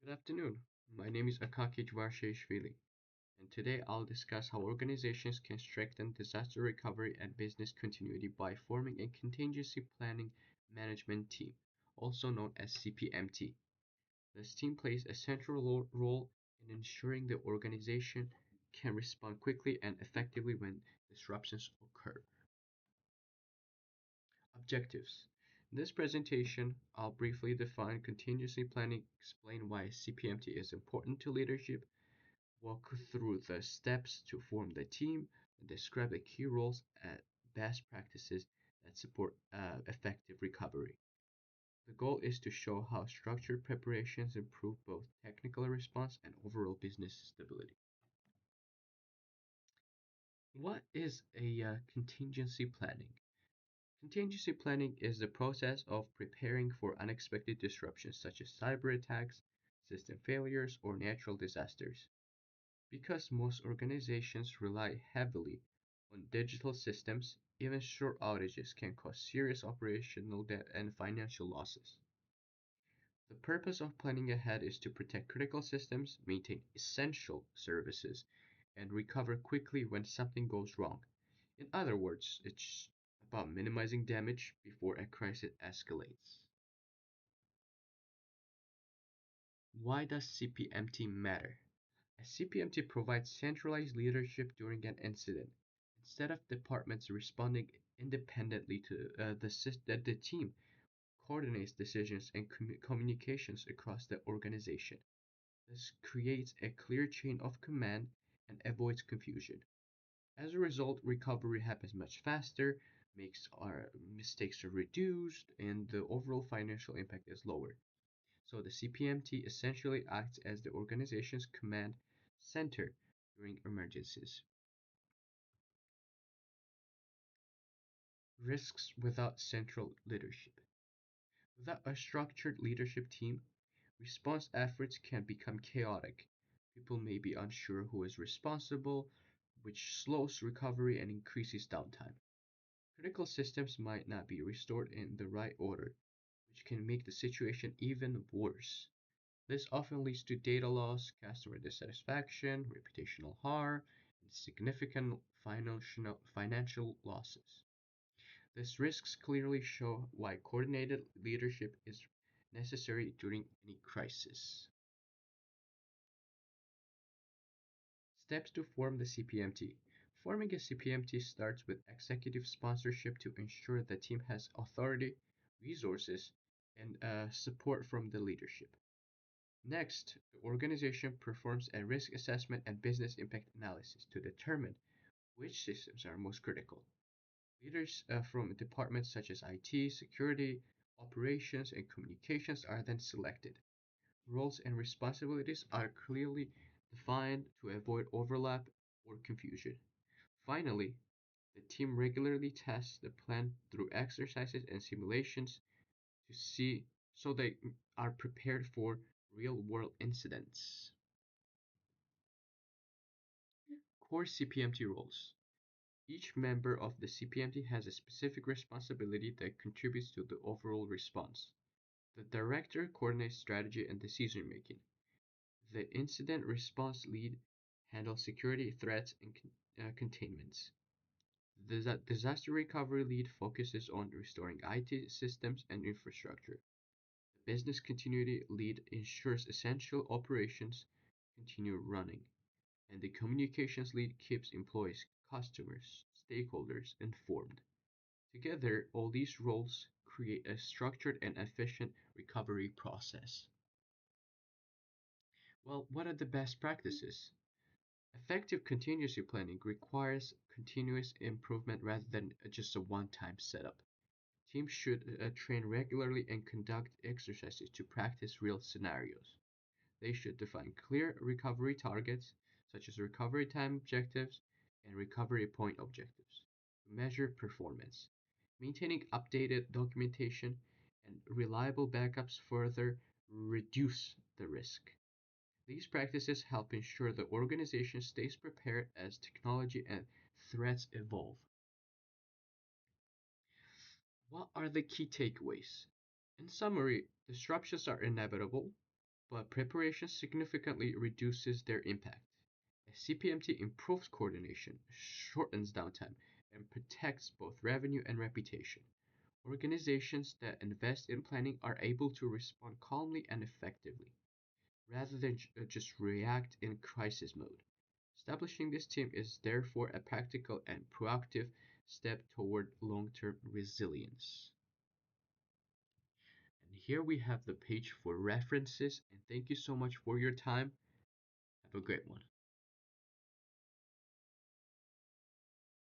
Good afternoon. My name is Akaki Dvarsheshvili, and today I'll discuss how organizations can strengthen disaster recovery and business continuity by forming a contingency planning management team, also known as CPMT. This team plays a central role in ensuring the organization can respond quickly and effectively when disruptions occur. Objectives. In this presentation, I'll briefly define contingency planning, explain why CPMT is important to leadership, walk through the steps to form the team, and describe the key roles and best practices that support effective recovery. The goal is to show how structured preparations improve both technical response and overall business stability. What is a contingency planning? Contingency planning is the process of preparing for unexpected disruptions such as cyber attacks, system failures, or natural disasters. Because most organizations rely heavily on digital systems, even short outages can cause serious operational debt and financial losses. The purpose of planning ahead is to protect critical systems, maintain essential services, and recover quickly when something goes wrong. In other words, it's about minimizing damage before a crisis escalates. Why does CPMT matter? A CPMT provides centralized leadership during an incident. Instead of departments responding independently to the team coordinates decisions and communications across the organization. This creates a clear chain of command and avoids confusion. As a result, recovery happens much faster, makes our mistakes are reduced, and the overall financial impact is lower. So the CPMT essentially acts as the organization's command center during emergencies. Risks without central leadership. Without a structured leadership team, response efforts can become chaotic. People may be unsure who is responsible, which slows recovery and increases downtime. Critical systems might not be restored in the right order, which can make the situation even worse. This often leads to data loss, customer dissatisfaction, reputational harm, and significant financial losses. These risks clearly show why coordinated leadership is necessary during any crisis. Steps to form the CPMT. Forming a CPMT starts with executive sponsorship to ensure the team has authority, resources, and support from the leadership. Next, the organization performs a risk assessment and business impact analysis to determine which systems are most critical. Leaders from departments such as IT, security, operations, and communications are then selected. Roles and responsibilities are clearly defined to avoid overlap or confusion. Finally, the team regularly tests the plan through exercises and simulations to see so they are prepared for real-world incidents. Core CPMT roles. Each member of the CPMT has a specific responsibility that contributes to the overall response. The director coordinates strategy and decision making. The incident response lead handles security threats and containments. The disaster recovery lead focuses on restoring IT systems and infrastructure. The business continuity lead ensures essential operations continue running, and the communications lead keeps employees, customers, stakeholders informed. Together, all these roles create a structured and efficient recovery process. Well, what are the best practices? Effective contingency planning requires continuous improvement rather than just a one-time setup. Teams should train regularly and conduct exercises to practice real scenarios. They should define clear recovery targets, such as recovery time objectives and recovery point objectives, to measure performance. Maintaining updated documentation and reliable backups further reduce the risk. These practices help ensure the organization stays prepared as technology and threats evolve. What are the key takeaways? In summary, disruptions are inevitable, but preparation significantly reduces their impact. A CPMT improves coordination, shortens downtime, and protects both revenue and reputation. Organizations that invest in planning are able to respond calmly and effectively, rather than just react in crisis mode. Establishing this team is therefore a practical and proactive step toward long term resilience. And here we have the page for references, and thank you so much for your time. Have a great one.